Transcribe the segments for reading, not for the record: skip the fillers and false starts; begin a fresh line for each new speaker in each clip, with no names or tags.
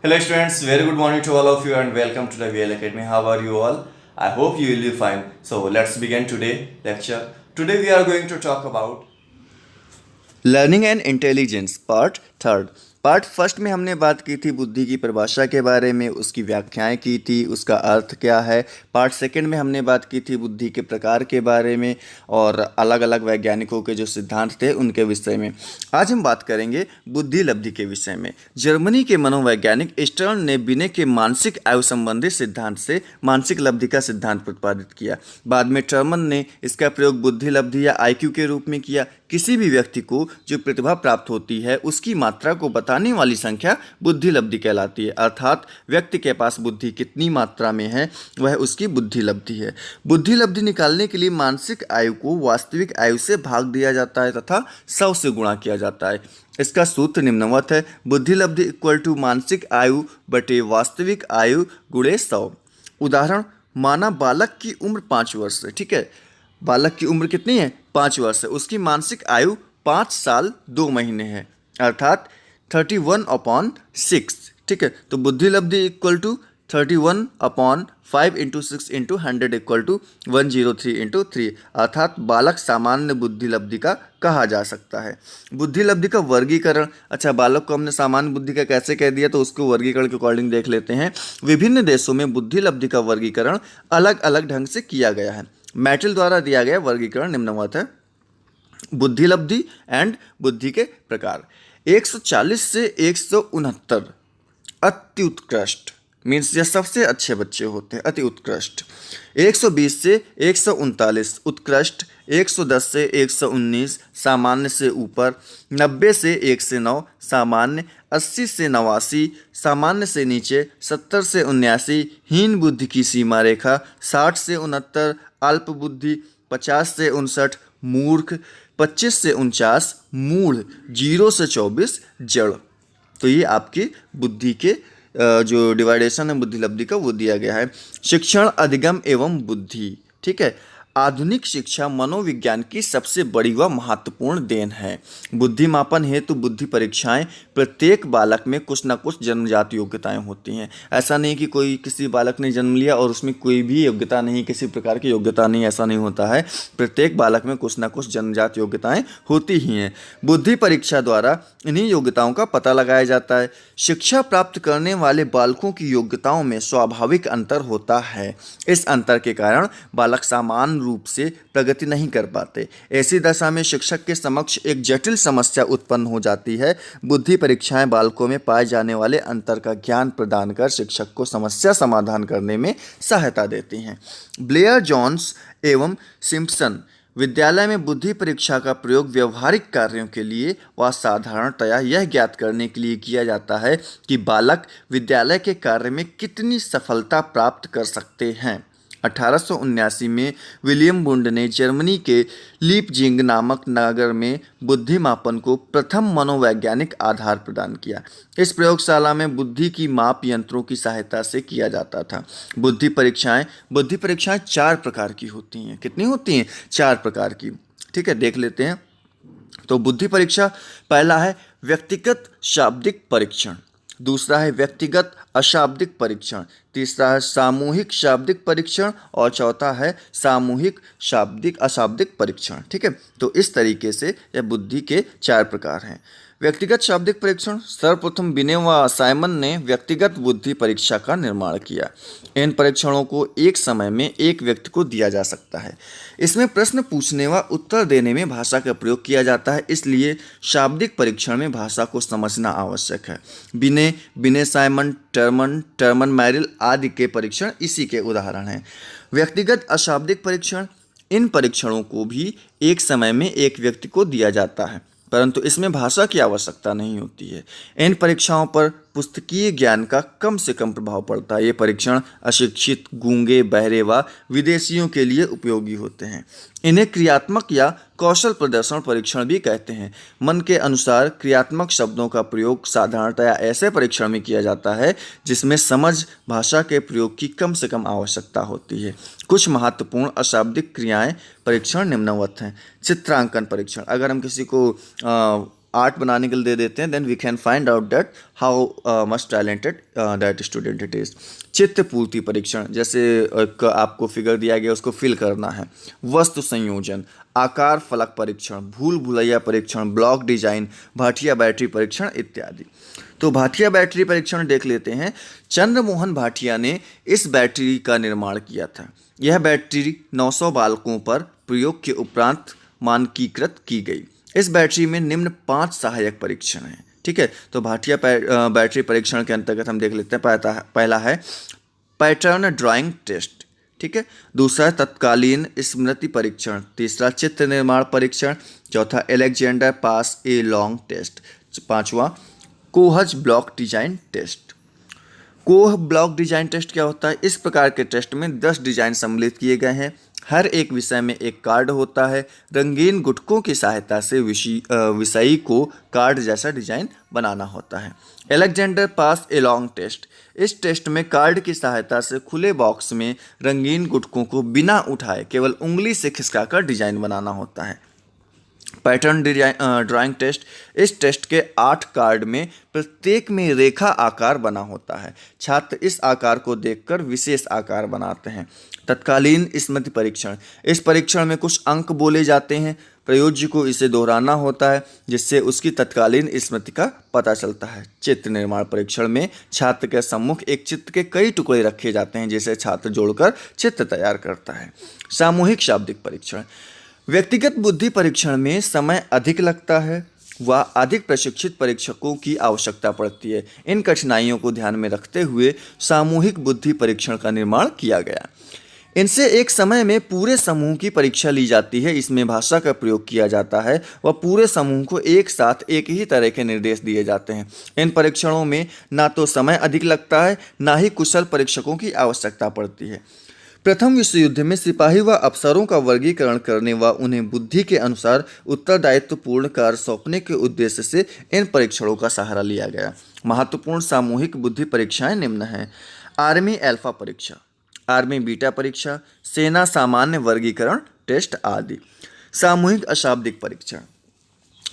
Hello students, very good morning to all of you and welcome to the VL Academy. How are you all? I hope you will be fine. So let's begin today lecture. Today we are going to talk about learning and intelligence part third. Part first में हमने बात की थी बुद्धि की परिभाषा के बारे में, उसकी व्याख्याएं की थी, उसका अर्थ क्या है। पार्ट सेकंड में हमने बात की थी बुद्धि के प्रकार के बारे में और अलग अलग वैज्ञानिकों के जो सिद्धांत थे उनके विषय में। आज हम बात करेंगे बुद्धि लब्धि के विषय में। जर्मनी के मनोवैज्ञानिक स्टर्न ने बिने के मानसिक आयु संबंधी सिद्धांत से मानसिक लब्धि का सिद्धांत प्रतिपादित किया। बाद में टर्मन ने इसका प्रयोग बुद्धि लब्धि या आईक्यू के रूप में किया। किसी भी व्यक्ति को जो प्रतिभा प्राप्त होती है उसकी मात्रा को बताने वाली संख्या बुद्धि लब्धि कहलाती है, अर्थात व्यक्ति के पास बुद्धि कितनी मात्रा में है वह उसकी बुद्धि लब्धि है। बुद्धि लब्धि निकालने के लिए मानसिक आयु को वास्तविक आयु से भाग दिया जाता है तथा 100 से गुणा किया जाता है। इसका सूत्र निम्नवत है: बुद्धि लब्धि इक्वल टू मानसिक आयु बटे वास्तविक आयु गुणे 100। उदाहरण, माना बालक की उम्र 5 वर्ष है। ठीक है, बालक की उम्र कितनी है? 5 वर्ष है। उसकी मानसिक आयु 5 साल 2 महीने है, अर्थात 31/6। ठीक है, तो बुद्धि लब्धि equal to 31/5 into 6 into 100 equal to 103 into 3, अर्थात बालक सामान्य बुद्धि लब्धि का कहा जा सकता है। बुद्धि लब्धि का वर्गीकरण, अच्छा बालक को हमने सामान्य बुद्धि का कैसे कह दिया, तो उसको वर्गीकरण के अकॉर्डिंग देख लेते हैं। विभिन्न देशों में बुद्धि लब्धि का वर्गीकरण अलग अलग ढंग से किया गया है। मैटिल द्वारा दिया गया वर्गीकरण निम्नवत है: बुद्धि लब्धि एंड बुद्धि के प्रकार। 140 से 169 अति उत्कृष्ट, मीन्स ये सबसे अच्छे बच्चे होते हैं, अति उत्कृष्ट। 120 से 139 उत्कृष्ट। 110 से 119 सामान्य से ऊपर। 90 से 1 से 9 सामान्य। 80 से 89 सामान्य से नीचे। 70 से 79 हीन बुद्धि की सीमा रेखा। 60 से 69 अल्प बुद्धि। 50 से 59 मूर्ख। 25 से 49 मूढ़। 0 से 24 जड़। तो ये आपकी बुद्धि के जो डिवाइडेशन है बुद्धि लब्धि का वो दिया गया है। शिक्षण, अधिगम एवं बुद्धि। ठीक है, आधुनिक शिक्षा मनोविज्ञान की सबसे बड़ी व महत्वपूर्ण देन है। बुद्धि मापन हेतु बुद्धि परीक्षाएं प्रत्येक बालक में कुछ न कुछ जन्मजात योग्यताएं होती हैं। ऐसा नहीं कि कोई किसी बालक ने जन्म लिया और उसमें कोई भी योग्यता नहीं, किसी प्रकार की योग्यता नहीं, ऐसा नहीं होता है। प्रत्येक बालक में कुछ न कुछ जन्मजात योग्यताएं होती ही हैं। बुद्धि परीक्षा द्वारा इन्हीं योग्यताओं का पता लगाया जाता है। शिक्षा प्राप्त करने वाले बालकों की योग्यताओं में स्वाभाविक अंतर होता है। इस अंतर के कारण बालक समान रूप से प्रगति नहीं कर पाते। ऐसी दशा में शिक्षक के समक्ष एक जटिल समस्या उत्पन्न हो जाती है। बुद्धि परीक्षाएं बालकों में पाए जाने वाले अंतर का ज्ञान प्रदान कर शिक्षक को समस्या समाधान करने में सहायता देती हैं। ब्लेयर, जोन्स एवं सिम्पसन विद्यालय में बुद्धि परीक्षा का प्रयोग व्यवहारिक कार्यों के लिए व साधारणतया यह ज्ञात करने के लिए किया जाता है कि बालक विद्यालय के कार्य में कितनी सफलता प्राप्त कर सकते हैं। 1879 में विलियम वुंड ने जर्मनी के लीपजिंग नामक नगर में बुद्धि मापन को प्रथम मनोवैज्ञानिक आधार प्रदान किया। इस प्रयोगशाला में बुद्धि की माप यंत्रों की सहायता से किया जाता था। बुद्धि परीक्षाएं 4 प्रकार की होती हैं। कितनी होती हैं? 4 प्रकार की। ठीक है, देख लेते हैं। तो बुद्धि परीक्षा, पहला है व्यक्तिगत शाब्दिक परीक्षण, दूसरा है व्यक्तिगत अशाब्दिक परीक्षण, तीसरा है सामूहिक शाब्दिक परीक्षण और चौथा है सामूहिक शाब्दिक अशाब्दिक परीक्षण। ठीक है, तो इस तरीके से यह बुद्धि के 4 प्रकार हैं। व्यक्तिगत शाब्दिक परीक्षण, सर्वप्रथम बिने व साइमन ने व्यक्तिगत बुद्धि परीक्षा का निर्माण किया। इन परीक्षणों को एक समय में एक व्यक्ति को दिया जा सकता है। इसमें प्रश्न पूछने व उत्तर देने में भाषा का प्रयोग किया जाता है, इसलिए शाब्दिक परीक्षण में भाषा को समझना आवश्यक है। बिने साइमन, टर्मन मैरिल आदि के परीक्षण इसी के उदाहरण हैं। व्यक्तिगत अशाब्दिक परीक्षण, इन परीक्षणों को भी एक समय में एक व्यक्ति को दिया जाता है, परंतु इसमें भाषा की आवश्यकता नहीं होती है। इन परीक्षाओं पर पुस्तकीय ज्ञान का कम से कम प्रभाव पड़ता है। ये परीक्षण अशिक्षित, गूंगे, बहरे व विदेशियों के लिए उपयोगी होते हैं। इन्हें क्रियात्मक या कौशल प्रदर्शन परीक्षण भी कहते हैं। मन के अनुसार क्रियात्मक शब्दों का प्रयोग साधारणतया ऐसे परीक्षण में किया जाता है जिसमें समझ भाषा के प्रयोग की कम से कम आवश्यकता होती है। कुछ महत्वपूर्ण अशाब्दिक क्रियाएं परीक्षण निम्नवत हैं। चित्रांकन परीक्षण, अगर हम किसी को आर्ट बनाने के लिए दे देते हैं, then we can find out that how much talented that student it is. चित्र पूर्ति परीक्षण, जैसे आपको फिगर दिया गया उसको फिल करना है। वस्तु संयोजन, आकार फलक परीक्षण, भूल भुलैया परीक्षण, ब्लॉक डिजाइन, भाटिया बैटरी परीक्षण इत्यादि। तो भाटिया बैटरी परीक्षण देख लेते हैं। चंद्रमोहन भाटिया ने इस बैटरी का निर्माण किया था। यह बैटरी 900 बालकों पर प्रयोग के उपरांत मानकीकृत की गई। इस बैटरी में निम्न 5 सहायक परीक्षण हैं। ठीक है, तो भाटिया बैटरी परीक्षण के अंतर्गत हम देख लेते हैं। पहला है पैटर्न ड्राइंग टेस्ट। ठीक है, दूसरा है तत्कालीन स्मृति परीक्षण, तीसरा चित्र निर्माण परीक्षण, चौथा Alexander pass a long test, पांचवा Kohs block design test. Kohs block design test क्या होता है? इस प्रकार के टेस्ट में 10 डिजाइन सम्मिलित किए गए हैं। हर एक विषय में एक कार्ड होता है। रंगीन गुटकों की सहायता से विषयी को कार्ड जैसा डिजाइन बनाना होता है। Alexander pass a long test, इस टेस्ट में कार्ड की सहायता से खुले बॉक्स में रंगीन गुटकों को बिना उठाए केवल उंगली से खिसकाकर डिजाइन बनाना होता है। पैटर्न ड्राइंग टेस्ट, इस टेस्ट के 8 कार्ड में प्रत्येक में रेखा आकार बना होता है। छात्र इस आकार को देखकर विशेष आकार बनाते हैं। तत्कालीन स्मृति परीक्षण, इस परीक्षण में कुछ अंक बोले जाते हैं। प्रयोज्य को इसे दोहराना होता है जिससे उसकी तत्कालीन स्मृति का पता चलता है। चित्र निर्माण परीक्षण में छात्र के सम्मुख एक चित्र के कई टुकड़े रखे जाते हैं जिसे छात्र जोड़कर चित्र तैयार करता है। सामूहिक शाब्दिक परीक्षण, व्यक्तिगत बुद्धि परीक्षण में समय अधिक लगता है व अधिक प्रशिक्षित परीक्षकों की आवश्यकता पड़ती है। इन कठिनाइयों को ध्यान में रखते हुए सामूहिक बुद्धि परीक्षण का निर्माण किया गया। इनसे एक समय में पूरे समूह की परीक्षा ली जाती है। इसमें भाषा का प्रयोग किया जाता है व पूरे समूह को एक साथ एक ही तरह के निर्देश दिए जाते हैं। इन परीक्षणों में ना तो समय अधिक लगता है, ना ही कुशल परीक्षकों की आवश्यकता पड़ती है। प्रथम विश्व युद्ध में सिपाही व अफसरों का वर्गीकरण करने व उन्हें बुद्धि के अनुसार उत्तरदायित्वपूर्ण कार्य सौंपने के उद्देश्य से इन परीक्षणों का सहारा लिया गया। महत्वपूर्ण सामूहिक बुद्धि परीक्षाएं निम्न हैं। आर्मी अल्फा परीक्षा, आर्मी बीटा परीक्षा, सेना सामान्य वर्गीकरण टेस्ट आदि। सामूहिक अशाब्दिक परीक्षण,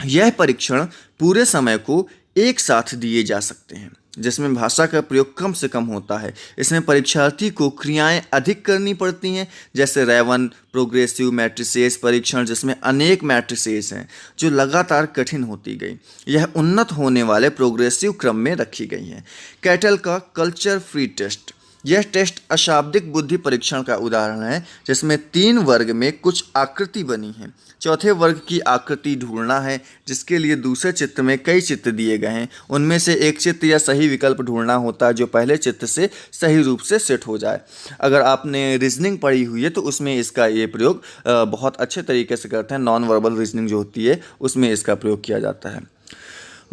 यह परीक्षण पूरे समय को एक साथ दिए जा सकते हैं जिसमें भाषा का प्रयोग कम से कम होता है। इसमें परीक्षार्थी को क्रियाएं अधिक करनी पड़ती हैं, जैसे रेवन प्रोग्रेसिव मैट्रिसेस परीक्षण जिसमें अनेक मैट्रिसेस हैं जो लगातार कठिन होती गई। यह उन्नत होने वाले प्रोग्रेसिव क्रम में रखी गई हैं। कैटल का कल्चर फ्री टेस्ट, यह टेस्ट अशाब्दिक बुद्धि परीक्षण का उदाहरण है जिसमें 3 वर्ग में कुछ आकृति बनी है। चौथे वर्ग की आकृति ढूंढना है जिसके लिए दूसरे चित्र में कई चित्र दिए गए हैं। उनमें से एक चित्र या सही विकल्प ढूंढना होता है जो पहले चित्र से सही रूप से सेट हो जाए। अगर आपने रीजनिंग पढ़ी हुई है तो उसमें इसका ये प्रयोग बहुत अच्छे तरीके से करते हैं। नॉन वर्बल रीजनिंग जो होती है उसमें इसका प्रयोग किया जाता है।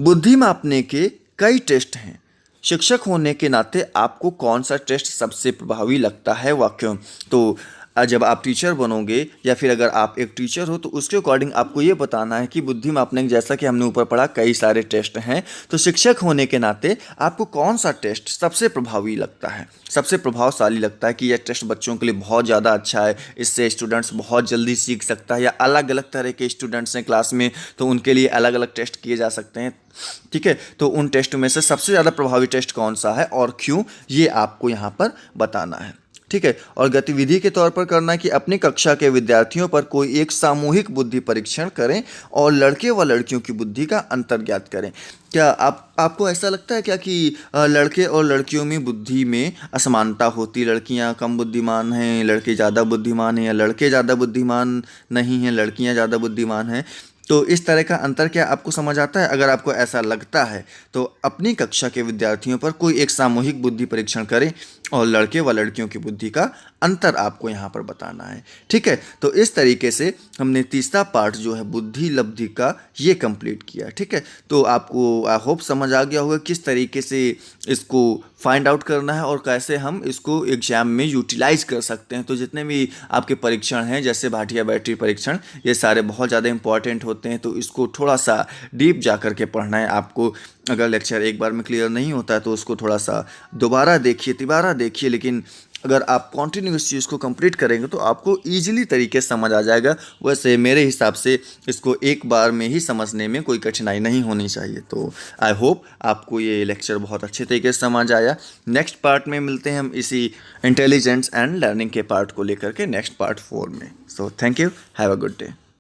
बुद्धि मापने के कई टेस्ट हैं। शिक्षक होने के नाते आपको कौन सा टेस्ट सबसे प्रभावी लगता है व क्यों? तो जब आप टीचर बनोगे या फिर अगर आप एक टीचर हो तो उसके अकॉर्डिंग आपको ये बताना है कि बुद्धि मापने के जैसा कि हमने ऊपर पढ़ा कई सारे टेस्ट हैं, तो शिक्षक होने के नाते आपको कौन सा टेस्ट सबसे प्रभावी लगता है, सबसे प्रभावशाली लगता है कि यह टेस्ट बच्चों के लिए बहुत ज़्यादा अच्छा है, इससे स्टूडेंट्स बहुत जल्दी सीख सकता है, या अलग अलग तरह के स्टूडेंट्स हैं क्लास में तो उनके लिए अलग अलग टेस्ट किए जा सकते हैं। ठीक है, तो उन टेस्ट में से सबसे ज़्यादा प्रभावी टेस्ट कौन सा है और क्यों, ये आपको यहाँ पर बताना है। ठीक है, और गतिविधि के तौर पर करना है कि अपनी कक्षा के विद्यार्थियों पर कोई एक सामूहिक बुद्धि परीक्षण करें और लड़के व लड़कियों की बुद्धि का अंतर ज्ञात करें। क्या आपको ऐसा लगता है क्या कि लड़के और लड़कियों में बुद्धि में असमानता होती, लड़कियां कम बुद्धिमान हैं, लड़के ज़्यादा बुद्धिमान हैं, या लड़के ज़्यादा बुद्धिमान नहीं हैं, लड़कियां ज़्यादा बुद्धिमान हैं? तो इस तरह का अंतर क्या आपको समझ आता है? अगर आपको ऐसा लगता है तो अपनी कक्षा के विद्यार्थियों पर कोई एक सामूहिक बुद्धि परीक्षण करें और लड़के व लड़कियों की बुद्धि का अंतर आपको यहाँ पर बताना है। ठीक है, तो इस तरीके से हमने तीसरा पार्ट जो है बुद्धि लब्धि का ये कंप्लीट किया। ठीक है, तो आपको आई होप समझ आ गया होगा किस तरीके से इसको फाइंड आउट करना है और कैसे हम इसको एग्जाम में यूटिलाइज कर सकते हैं। तो जितने भी आपके परीक्षण हैं जैसे भाटिया बैटरी परीक्षण, ये सारे बहुत ज़्यादा इंपॉर्टेंट होते हैं, तो इसको थोड़ा सा डीप जा कर के पढ़ना है आपको। अगर लेक्चर एक बार में क्लियर नहीं होता है तो उसको थोड़ा सा दोबारा देखिए, तिबारा देखिए, लेकिन अगर आप कॉन्टिन्यूस चीज़ को कंप्लीट करेंगे तो आपको ईजिली तरीके से समझ आ जाएगा। वैसे मेरे हिसाब से इसको एक बार में ही समझने में कोई कठिनाई नहीं होनी चाहिए। तो आई होप आपको ये लेक्चर बहुत अच्छे तरीके से समझ आया। नेक्स्ट पार्ट में मिलते हैं हम इसी इंटेलिजेंस एंड लर्निंग के पार्ट को लेकर के नेक्स्ट पार्ट 4 में। So thank you, have a good day.